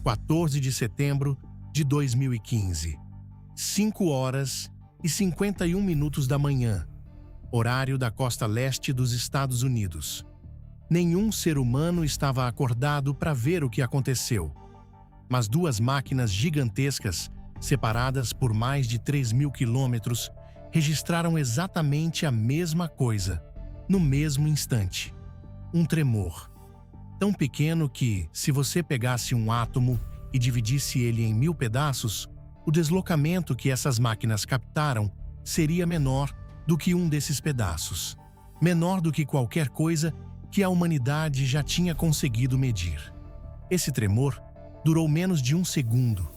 14 de setembro de 2015, 5 horas e 51 minutos da manhã, horário da costa leste dos Estados Unidos. Nenhum ser humano estava acordado para ver o que aconteceu, mas duas máquinas gigantescas, separadas por mais de 3.000 quilômetros, registraram exatamente a mesma coisa, no mesmo instante. Um tremor. Tão pequeno que, se você pegasse um átomo e dividisse ele em 1000 pedaços, o deslocamento que essas máquinas captaram seria menor do que um desses pedaços. Menor do que qualquer coisa que a humanidade já tinha conseguido medir. Esse tremor durou menos de um segundo,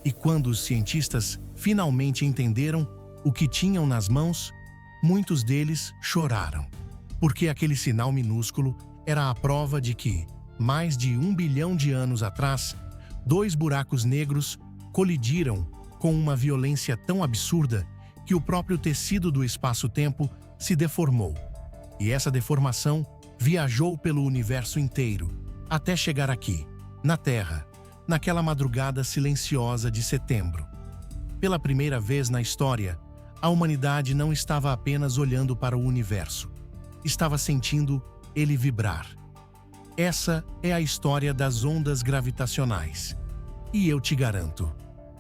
e quando os cientistas finalmente entenderam o que tinham nas mãos, muitos deles choraram, porque aquele sinal minúsculo era a prova de que, mais de 1 bilhão de anos atrás, dois buracos negros colidiram com uma violência tão absurda que o próprio tecido do espaço-tempo se deformou. E essa deformação viajou pelo universo inteiro, até chegar aqui, na Terra, naquela madrugada silenciosa de setembro. Pela primeira vez na história, a humanidade não estava apenas olhando para o universo, estava sentindo ele vibrar. Essa é a história das ondas gravitacionais. E eu te garanto,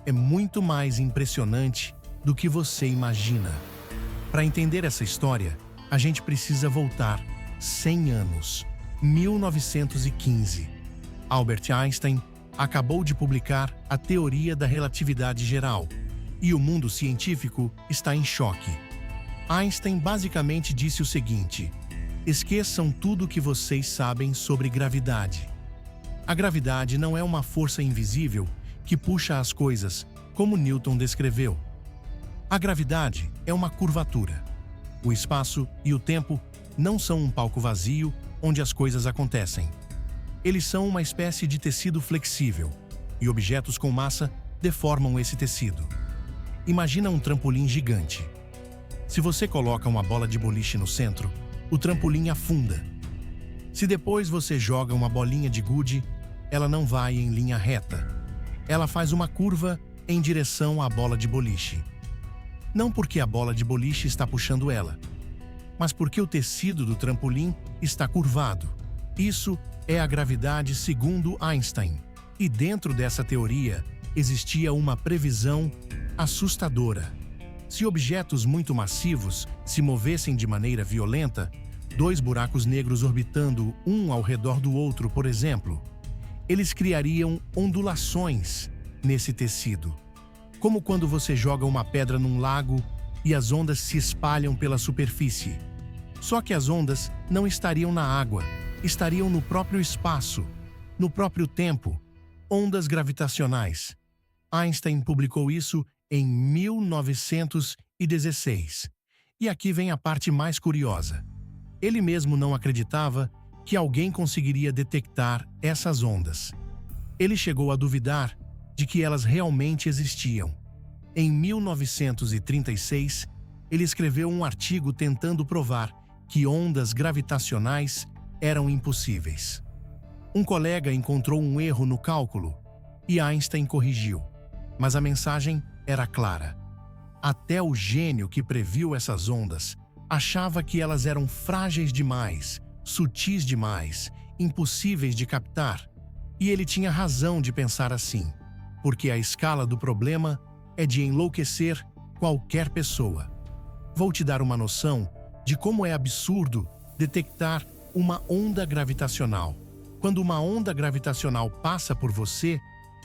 é muito mais impressionante do que você imagina. Para entender essa história, a gente precisa voltar 100 anos, 1915. Albert Einstein acabou de publicar a teoria da relatividade geral, e o mundo científico está em choque. Einstein basicamente disse o seguinte: esqueçam tudo o que vocês sabem sobre gravidade. A gravidade não é uma força invisível que puxa as coisas, como Newton descreveu. A gravidade é uma curvatura. O espaço e o tempo não são um palco vazio onde as coisas acontecem. Eles são uma espécie de tecido flexível, e objetos com massa deformam esse tecido. Imagina um trampolim gigante. Se você coloca uma bola de boliche no centro, o trampolim afunda. Se depois você joga uma bolinha de gude, ela não vai em linha reta. Ela faz uma curva em direção à bola de boliche. Não porque a bola de boliche está puxando ela, mas porque o tecido do trampolim está curvado. Isso é a gravidade segundo Einstein. E dentro dessa teoria existia uma previsão assustadora. Se objetos muito massivos se movessem de maneira violenta, dois buracos negros orbitando um ao redor do outro, por exemplo, eles criariam ondulações nesse tecido. Como quando você joga uma pedra num lago e as ondas se espalham pela superfície. Só que as ondas não estariam na água, estariam no próprio espaço, no próprio tempo, ondas gravitacionais. Einstein publicou isso em 1916. E aqui vem a parte mais curiosa. Ele mesmo não acreditava que alguém conseguiria detectar essas ondas. Ele chegou a duvidar de que elas realmente existiam. Em 1936, ele escreveu um artigo tentando provar que ondas gravitacionais eram impossíveis. Um colega encontrou um erro no cálculo e Einstein corrigiu, mas a mensagem era clara. Até o gênio que previu essas ondas achava que elas eram frágeis demais, sutis demais, impossíveis de captar. E ele tinha razão de pensar assim, porque a escala do problema é de enlouquecer qualquer pessoa. Vou te dar uma noção de como é absurdo detectar uma onda gravitacional. Quando uma onda gravitacional passa por você,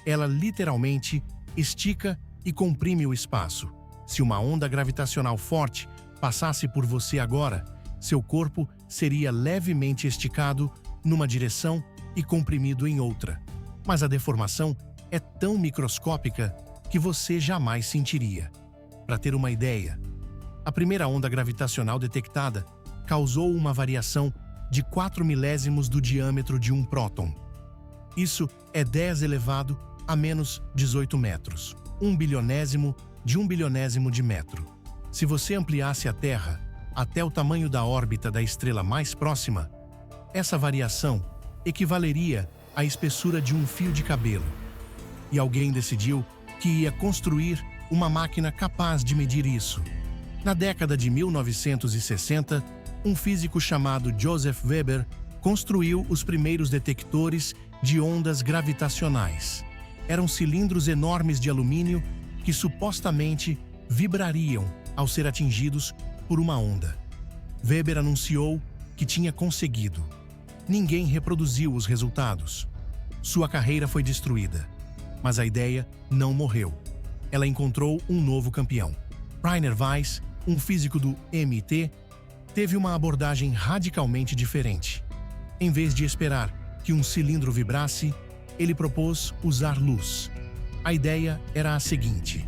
ela literalmente estica e comprime o espaço. Se uma onda gravitacional forte passasse por você agora, seu corpo seria levemente esticado numa direção e comprimido em outra. Mas a deformação é tão microscópica que você jamais sentiria. Para ter uma ideia, a primeira onda gravitacional detectada causou uma variação de 4 milésimos do diâmetro de um próton. Isso é 10 elevado a menos 18 metros, 1 bilionésimo de 1 bilionésimo de metro. Se você ampliasse a Terra até o tamanho da órbita da estrela mais próxima, essa variação equivaleria à espessura de um fio de cabelo. e alguém decidiu que ia construir uma máquina capaz de medir isso. Na década de 1960, um físico chamado Joseph Weber construiu os primeiros detectores de ondas gravitacionais. Eram cilindros enormes de alumínio que supostamente vibrariam ao ser atingidos por uma onda. Weber anunciou que tinha conseguido. Ninguém reproduziu os resultados. Sua carreira foi destruída. Mas a ideia não morreu. Ela encontrou um novo campeão. Rainer Weiss, um físico do MIT, teve uma abordagem radicalmente diferente. Em vez de esperar que um cilindro vibrasse, ele propôs usar luz. A ideia era a seguinte: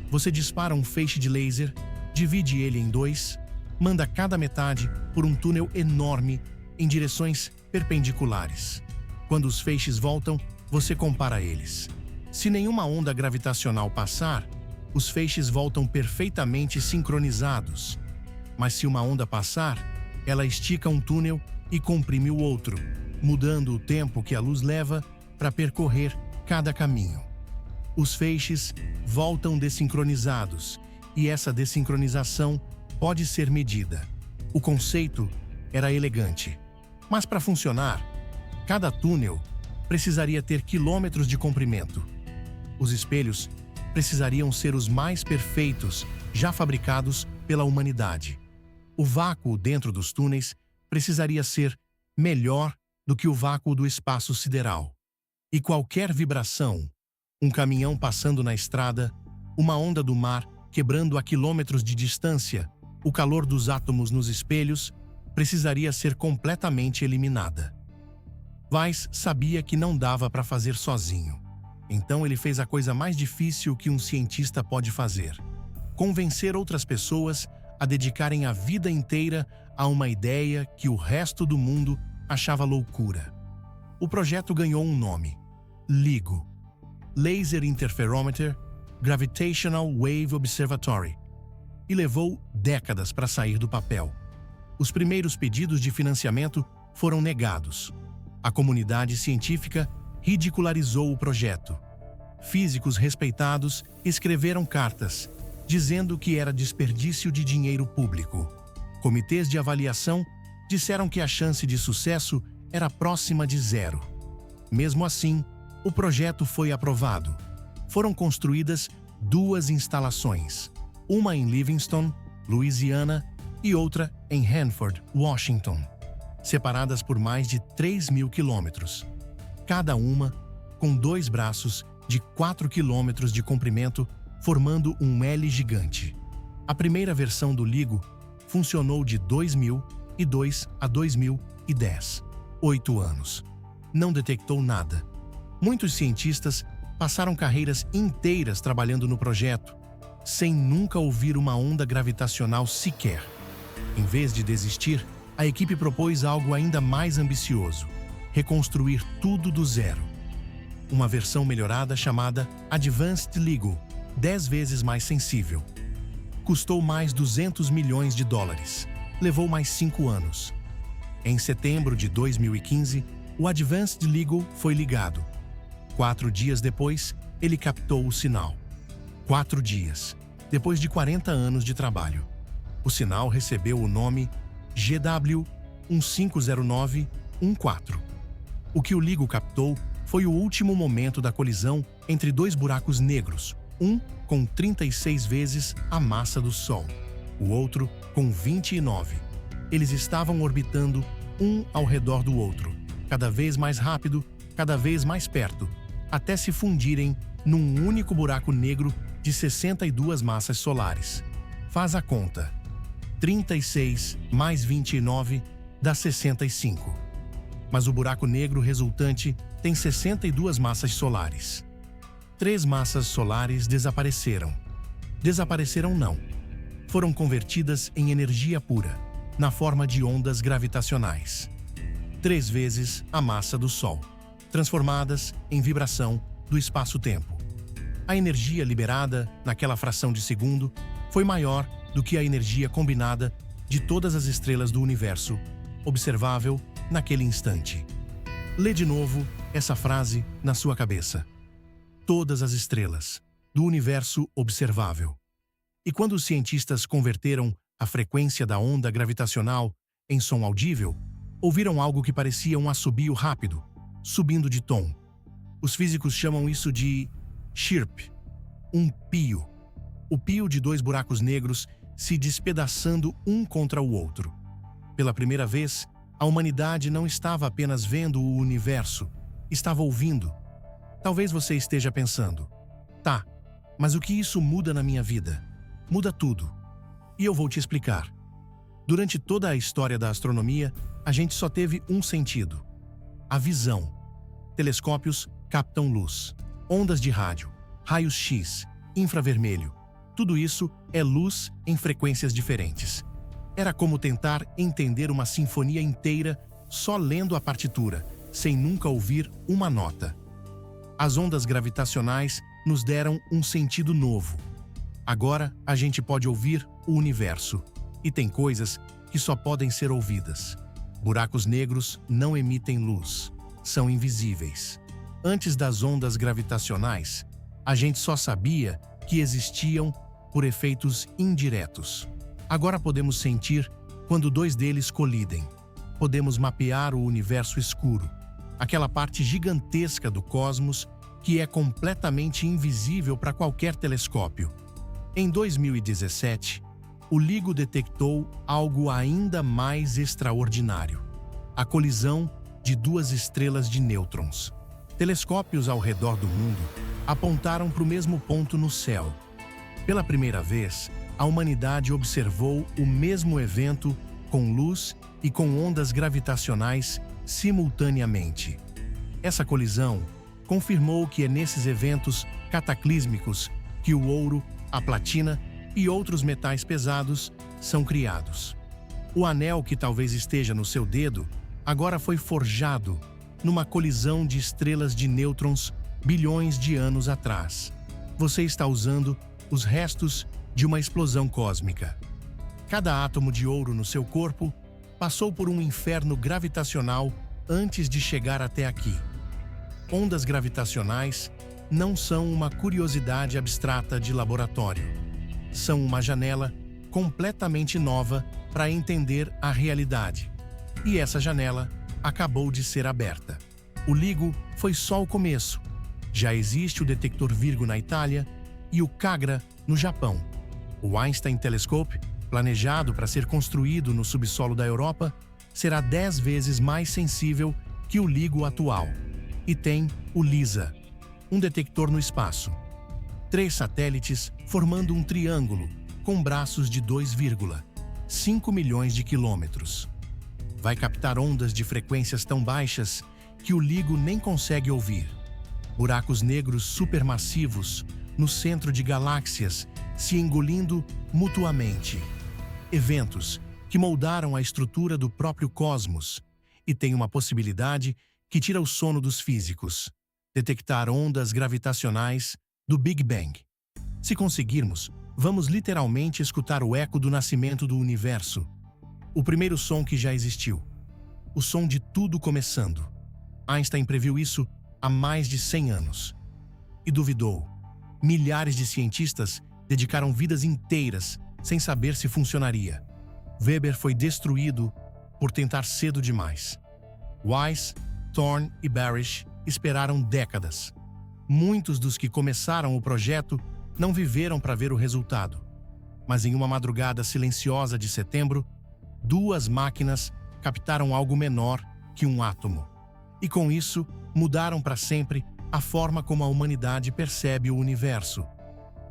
você dispara um feixe de laser, divide ele em dois, manda cada metade por um túnel enorme em direções perpendiculares. Quando os feixes voltam, você compara eles. Se nenhuma onda gravitacional passar, os feixes voltam perfeitamente sincronizados. Mas se uma onda passar, ela estica um túnel e comprime o outro, mudando o tempo que a luz leva para percorrer cada caminho. Os feixes voltam desincronizados, e essa desincronização pode ser medida. O conceito era elegante, mas para funcionar, cada túnel precisaria ter quilômetros de comprimento. Os espelhos precisariam ser os mais perfeitos já fabricados pela humanidade. O vácuo dentro dos túneis precisaria ser melhor do que o vácuo do espaço sideral. E qualquer vibração, um caminhão passando na estrada, uma onda do mar quebrando a quilômetros de distância, o calor dos átomos nos espelhos, precisaria ser completamente eliminada. Weiss sabia que não dava para fazer sozinho. Então ele fez a coisa mais difícil que um cientista pode fazer: convencer outras pessoas a dedicarem a vida inteira a uma ideia que o resto do mundo achava loucura. O projeto ganhou um nome: LIGO, Laser Interferometer Gravitational Wave Observatory, e levou décadas para sair do papel. Os primeiros pedidos de financiamento foram negados. A comunidade científica ridicularizou o projeto. Físicos respeitados escreveram cartas, dizendo que era desperdício de dinheiro público. Comitês de avaliação disseram que a chance de sucesso era próxima de zero. Mesmo assim, o projeto foi aprovado. Foram construídas 2 instalações, uma em Livingston, Louisiana, e outra em Hanford, Washington, separadas por mais de 3.000 quilômetros, cada uma com 2 braços de 4 quilômetros de comprimento, formando um L gigante. A primeira versão do LIGO funcionou de 2002 a 2010, 8 anos. Não detectou nada. Muitos cientistas passaram carreiras inteiras trabalhando no projeto, sem nunca ouvir uma onda gravitacional sequer. Em vez de desistir, a equipe propôs algo ainda mais ambicioso: reconstruir tudo do zero. Uma versão melhorada chamada Advanced LIGO, 10 vezes mais sensível. Custou mais 200 milhões de dólares. Levou mais 5 anos. Em setembro de 2015, o Advanced LIGO foi ligado. 4 dias depois, ele captou o sinal. 4 dias, depois de 40 anos de trabalho. O sinal recebeu o nome GW150914. O que o LIGO captou foi o último momento da colisão entre 2 buracos negros, um com 36 vezes a massa do Sol, o outro com 29. Eles estavam orbitando um ao redor do outro, cada vez mais rápido, cada vez mais perto, até se fundirem num único buraco negro de 62 massas solares. Faz a conta. 36 mais 29 dá 65. Mas o buraco negro resultante tem 62 massas solares. 3 massas solares desapareceram. Desapareceram não. Foram convertidas em energia pura, na forma de ondas gravitacionais. 3 vezes a massa do Sol, transformadas em vibração do espaço-tempo. A energia liberada naquela fração de segundo foi maior do que a energia combinada de todas as estrelas do universo, observável naquele instante. Lê de novo essa frase na sua cabeça. todas as estrelas do universo observável. E quando os cientistas converteram a frequência da onda gravitacional em som audível, ouviram algo que parecia um assobio rápido, subindo de tom. Os físicos chamam isso de chirp, um pio. O pio de dois buracos negros se despedaçando um contra o outro. Pela primeira vez, a humanidade não estava apenas vendo o universo, estava ouvindo. Talvez você esteja pensando, tá, mas o que isso muda na minha vida? Muda tudo. E eu vou te explicar. Durante toda a história da astronomia, a gente só teve um sentido: a visão. Telescópios captam luz, ondas de rádio, raios X, infravermelho. Tudo isso é luz em frequências diferentes. Era como tentar entender uma sinfonia inteira só lendo a partitura, sem nunca ouvir uma nota. As ondas gravitacionais nos deram um sentido novo. Agora a gente pode ouvir o universo. E tem coisas que só podem ser ouvidas. Buracos negros não emitem luz, são invisíveis. Antes das ondas gravitacionais, a gente só sabia que existiam por efeitos indiretos. Agora podemos sentir quando dois deles colidem. Podemos mapear o universo escuro, aquela parte gigantesca do cosmos que é completamente invisível para qualquer telescópio. Em 2017, o LIGO detectou algo ainda mais extraordinário: a colisão de duas estrelas de nêutrons. Telescópios ao redor do mundo apontaram para o mesmo ponto no céu. Pela primeira vez, a humanidade observou o mesmo evento com luz e com ondas gravitacionais simultaneamente. Essa colisão confirmou que é nesses eventos cataclísmicos que o ouro, a platina e outros metais pesados são criados. O anel que talvez esteja no seu dedo agora foi forjado numa colisão de estrelas de nêutrons bilhões de anos atrás. Você está usando os restos de uma explosão cósmica. Cada átomo de ouro no seu corpo passou por um inferno gravitacional antes de chegar até aqui. Ondas gravitacionais não são uma curiosidade abstrata de laboratório. São uma janela completamente nova para entender a realidade. E essa janela acabou de ser aberta. O LIGO foi só o começo. Já existe o detector Virgo na Itália e o CAGRA no Japão. O Einstein Telescope, planejado para ser construído no subsolo da Europa, será 10 vezes mais sensível que o LIGO atual. E tem o LISA, um detector no espaço. 3 satélites formando um triângulo com braços de 2,5 milhões de quilômetros. Vai captar ondas de frequências tão baixas que o LIGO nem consegue ouvir. Buracos negros supermassivos no centro de galáxias se engolindo mutuamente. Eventos que moldaram a estrutura do próprio cosmos. E tem uma possibilidade que tira o sono dos físicos: detectar ondas gravitacionais do Big Bang. Se conseguirmos, vamos literalmente escutar o eco do nascimento do universo. O primeiro som que já existiu. O som de tudo começando. Einstein previu isso há mais de 100 anos. E duvidou. Milhares de cientistas dedicaram vidas inteiras sem saber se funcionaria. Weber foi destruído por tentar cedo demais. Weiss, Thorne e Barish esperaram décadas. Muitos dos que começaram o projeto não viveram para ver o resultado. Mas em uma madrugada silenciosa de setembro, 2 máquinas captaram algo menor que um átomo. E com isso, mudaram para sempre a forma como a humanidade percebe o universo.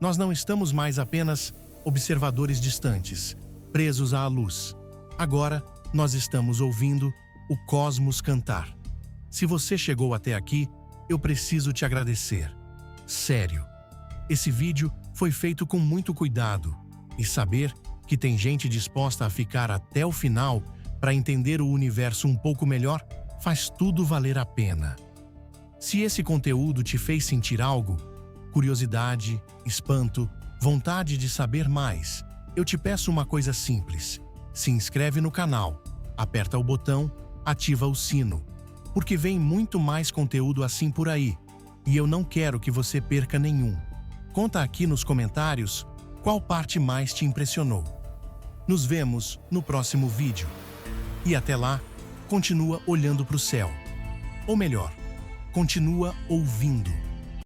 Nós não estamos mais apenas observadores distantes, presos à luz. Agora, nós estamos ouvindo o cosmos cantar. Se você chegou até aqui, eu preciso te agradecer. Sério. Esse vídeo foi feito com muito cuidado. E saber que tem gente disposta a ficar até o final para entender o universo um pouco melhor faz tudo valer a pena. Se esse conteúdo te fez sentir algo, curiosidade, espanto, vontade de saber mais, eu te peço uma coisa simples: se inscreve no canal, aperta o botão, ativa o sino, porque vem muito mais conteúdo assim por aí. E eu não quero que você perca nenhum. Conta aqui nos comentários qual parte mais te impressionou. Nos vemos no próximo vídeo. E até lá, continua olhando para o céu. Ou melhor, continua ouvindo.